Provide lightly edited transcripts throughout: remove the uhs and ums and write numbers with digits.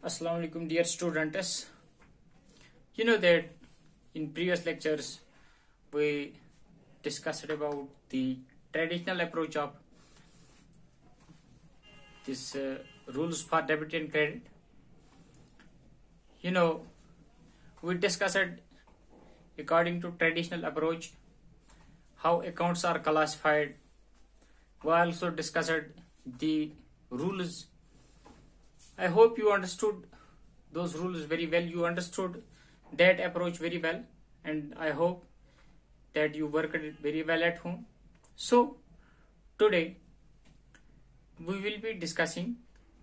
Assalamu alaikum, dear students. You know that in previous lectures we discussed about the traditional approach of this rules for debit and credit. You know, we discussed according to traditional approach how accounts are classified. We also discussed the rules. I hope you understood those rules very well. You understood that approach very well, and I hope that you worked it very well at home. So today we will be discussing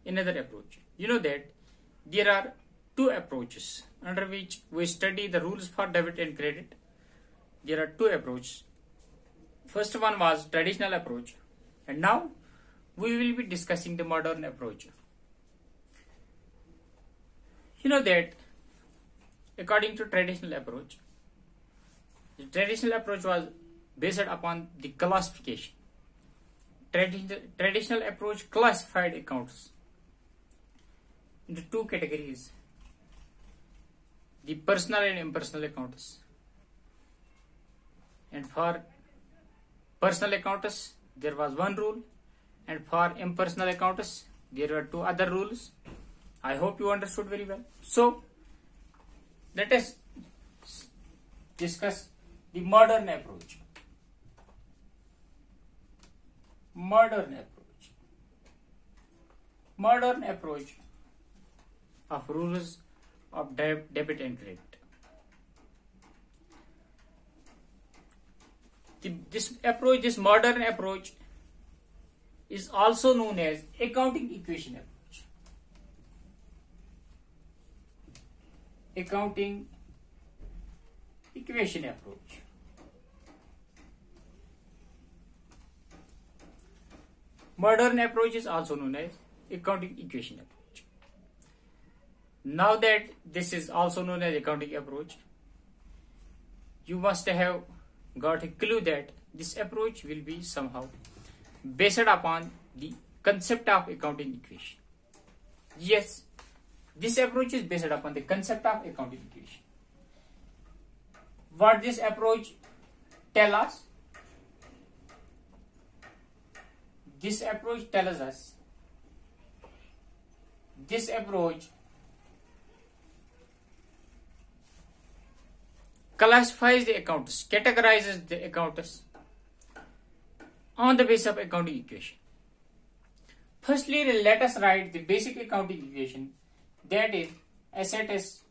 another approach. You know that there are two approaches under which we study the rules for debit and credit. There are two approaches. First one was traditional approach, and now we will be discussing the modern approach. You know that according to traditional approach, the traditional approach was based upon the classification. Traditional approach classified accounts into two categories: the personal and impersonal accounts. And for personal accounts there was one rule, and for impersonal accounts there were two other rules. I hope you understood very well. So let us discuss the modern approach. Modern approach of rules of debit and credit. This modern approach is also known as accounting equation approach. Accounting equation approach. Modern approach is also known as accounting equation approach. Now that this is also known as accounting approach, you must have got a clue that this approach will be somehow based upon the concept of accounting equation. Yes, this approach is based upon the concept of accounting equation. What this approach tells us? This approach tells us, this approach classifies the accounts, categorizes the accounts on the basis of accounting equation. Firstly, let us write the basic accounting equation, that is assets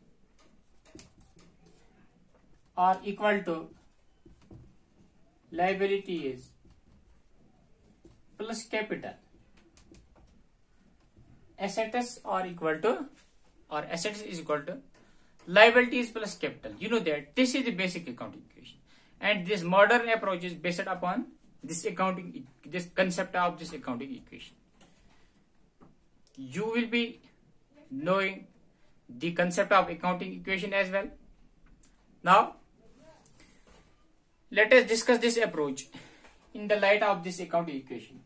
are equal to liabilities plus capital. Assets are equal to, or assets is equal to liabilities plus capital. You know that this is the basic accounting equation, and this modern approach is based upon this concept of this accounting equation. You will be knowing the concept of accounting equation as well. Now let us discuss this approach in the light of this accounting equation.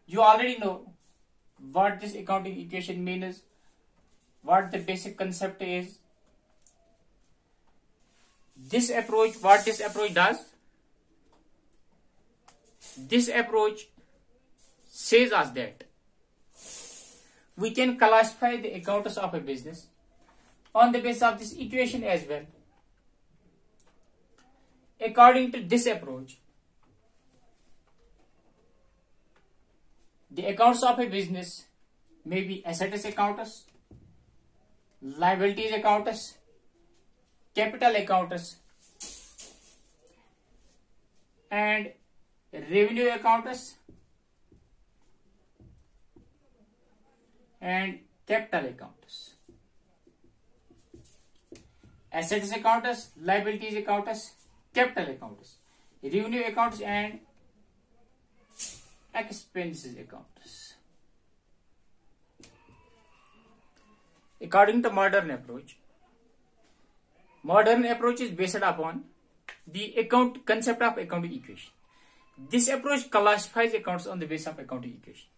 You already know what this accounting equation means, what the basic concept is. This approach, what this approach does? This approach says us that we can classify the accounts of a business on the basis of this equation as well. According to this approach, the accounts of a business may be assets accounts, liabilities accounts, capital accounts, and revenue accounts and capital accounts. Assets accounts, liabilities accounts, capital accounts, revenue accounts, and expenses accounts. According to modern approach is based upon the concept of accounting equation. This approach classifies accounts on the basis of accounting equation.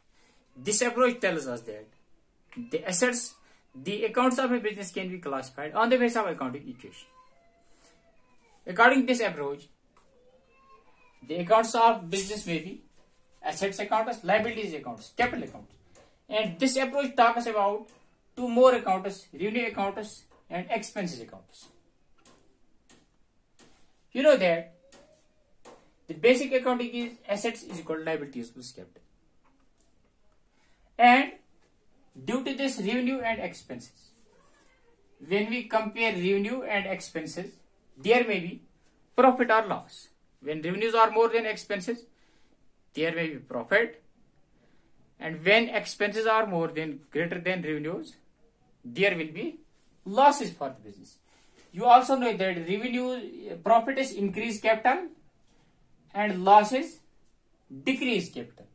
This approach tells us that the assets, the accounts of a business can be classified on the basis of accounting equation. According to this approach, the accounts of business may be assets accounts, liabilities accounts, capital accounts. And this approach talks about two more accounts, revenue accounts and expenses accounts. You know that the basic accounting is assets is equal to liabilities plus capital. And due to this revenue and expenses, when we compare revenue and expenses, there may be profit or loss. When revenues are more than expenses, there may be profit. And when expenses are greater than revenues, there will be losses for the business. You also know that profit is increased capital and losses decrease capital.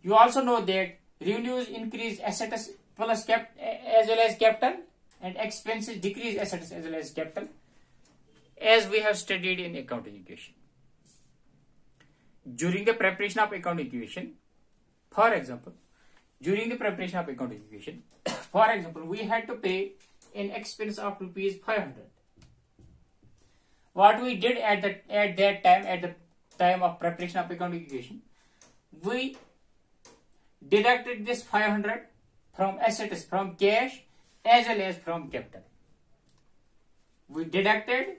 You also know that revenues increase assets plus as well as capital, and expenses decrease assets as well as capital, as we have studied in accounting equation. During the preparation of accounting equation, for example, we had to pay an expense of rupees 500. What we did at the time of preparation of accounting equation, we deducted this 500 from assets, from cash as well as from capital. We deducted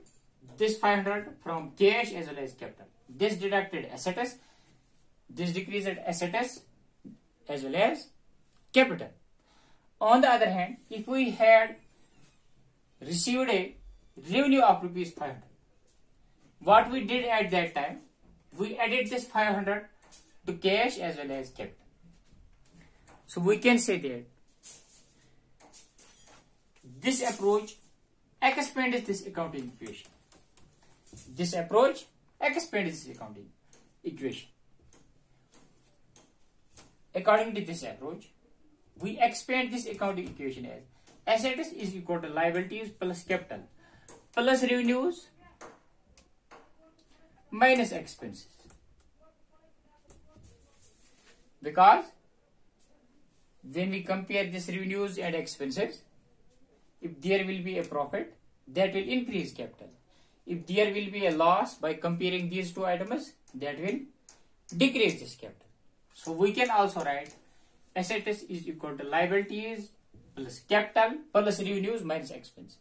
this 500 from cash as well as capital. This deducted assets, this decreased assets as well as capital. On the other hand, if we had received a revenue of rupees 500, what we did at that time, we added this 500 to cash as well as capital. So we can say that this approach expands this accounting equation. According to this approach, we expand this accounting equation as assets is equal to liabilities plus capital plus revenues minus expenses. Because when we compare this revenues and expenses, if there will be a profit, that will increase capital. If there will be a loss by comparing these two items, that will decrease this capital. So we can also write assets is equal to liabilities plus capital plus revenues minus expenses.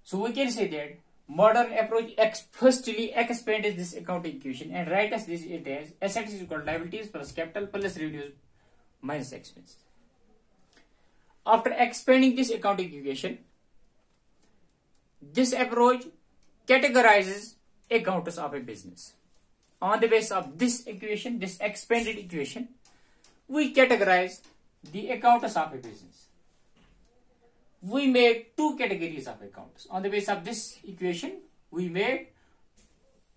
So we can say that modern approach firstly expands this accounting equation and writes it as assets is equal to liabilities plus capital plus revenues minus expenses. After expanding this accounting equation, this approach categorizes accounts of a business. On the basis of this equation, this expanded equation, we categorize the accounts of a business. We make two categories of accounts. On the basis of this equation, we make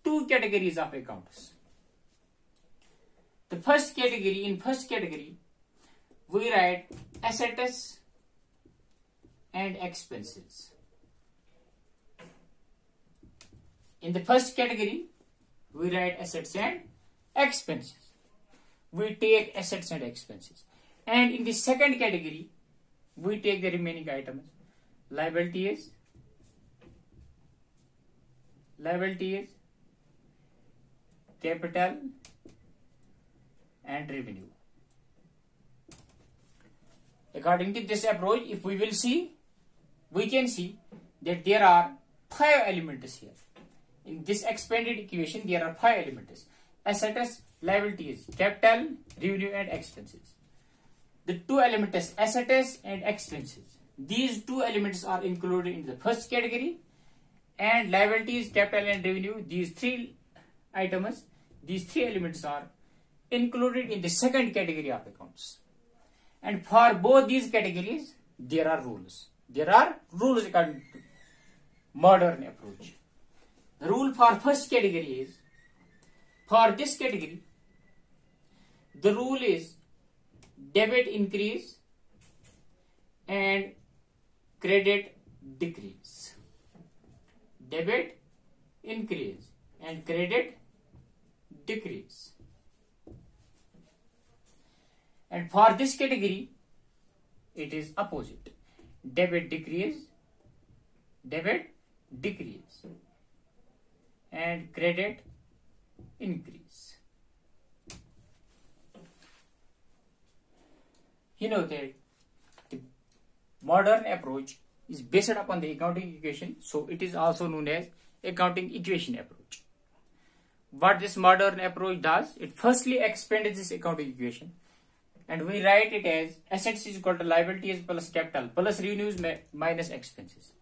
two categories of accounts. In first category, we write assets and expenses. In the first category, we write assets and expenses. We take assets and expenses. And in the second category, we take the remaining items. Liabilities, capital, and revenue. According to this approach, if we will see, we can see that there are 5 elements here. In this expanded equation, there are 5 elements: assets, liabilities, capital, revenue, and expenses. The 2 elements, assets and expenses, these 2 elements are included in the first category, and liabilities, capital, and revenue, these 3 items, these 3 elements are included in the second category of accounts. And for both these categories, there are rules. There are rules according to modern approach. The rule for first category is, for this category, the rule is debit increase and credit decrease. Debit increase and credit decrease. And for this category, it is opposite. Debit decrease, and credit increase. You know that the modern approach is based upon the accounting equation, so it is also known as accounting equation approach. What this modern approach does, it firstly expands this accounting equation, and we write it as assets is equal to liabilities plus capital plus revenues minus expenses.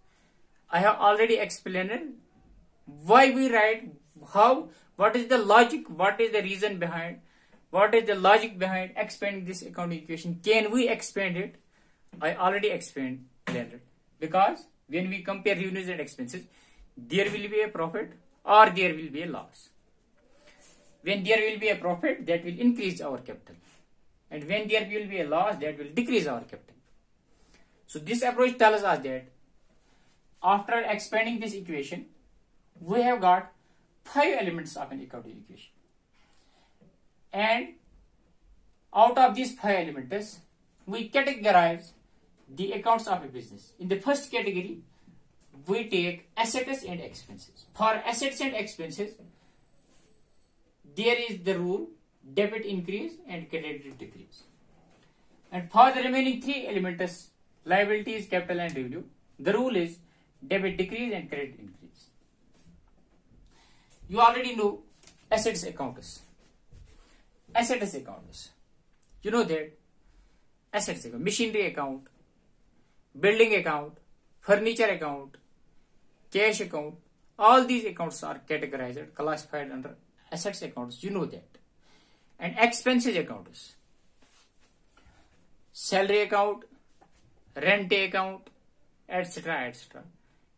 I have already explained why we write, what is the logic, what is the reason behind, what is the logic behind expanding this accounting equation. Can we expand it? I already explained it. Because when we compare revenues and expenses, there will be a profit or there will be a loss. When there will be a profit, that will increase our capital. And when there will be a loss, that will decrease our capital. So this approach tells us that after expanding this equation, we have got 5 elements of an accounting equation. And out of these 5 elements, we categorize the accounts of a business. In the first category, we take assets and expenses. For assets and expenses, there is the rule debit increase and credit decrease. And for the remaining 3 elements, liabilities, capital and revenue, the rule is debit decrease and credit increase. You already know assets accounts. Assets accounts. You know that assets account, machinery account, building account, furniture account, cash account, all these accounts are categorized, classified under assets accounts. You know that. And expenses accounts, salary account, rent account, etc.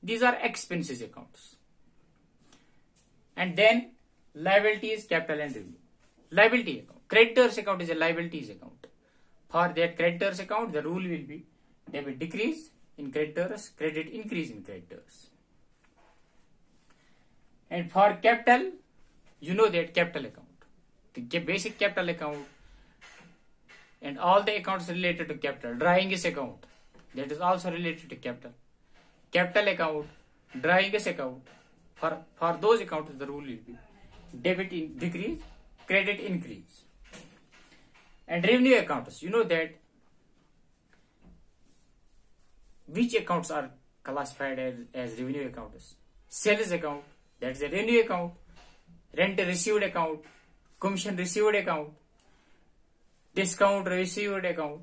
These are expenses accounts. And then liabilities, capital and revenue. Liability account. Creditors account is a liabilities account. For that creditors account, the rule will be debit decrease in creditors, credit increase in creditors. And for capital, you know that capital account. The basic capital account and all the accounts related to capital. Drawing is account, that is also related to capital. Capital account, drawing is account. For those accounts, the rule will be debit decrease, credit increase. And revenue accounts, you know that which accounts are classified as revenue accounts. Sales account, that is a revenue account. Rent received account, commission received account, discount received account.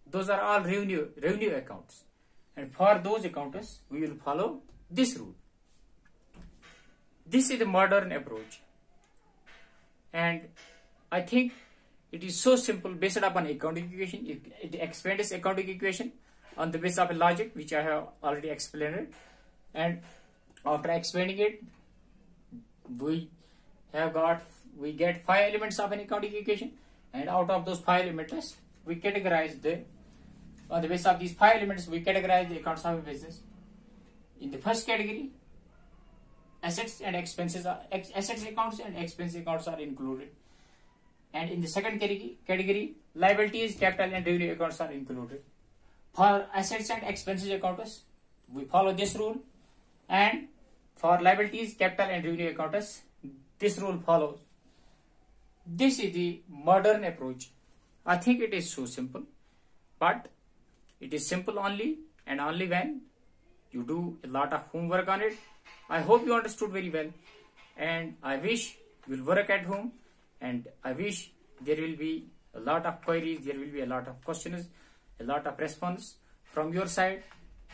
Those are all revenue accounts. And for those accounts, we will follow this rule. This is the modern approach. And I think it is so simple based upon accounting equation. It expands accounting equation on the basis of a logic which I have already explained. And after expanding it, we get 5 elements of an accounting equation, and out of those 5 elements, we categorize on the basis of these 5 elements, we categorize the accounts of a business. In the first category, assets and expenses assets accounts and expense accounts are included. And in the second category, liabilities, capital and revenue accounts are included. For assets and expenses accounts, we follow this rule, and for liabilities, capital and revenue accounts, this rule follows. This is the modern approach. I think it is so simple, but it is simple only and only when you do a lot of homework on it. I hope you understood very well, and I wish you will work at home, and I wish there will be a lot of queries, there will be a lot of questions, a lot of response from your side.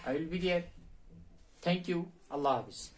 I will be there. Thank you. Allah Hafiz.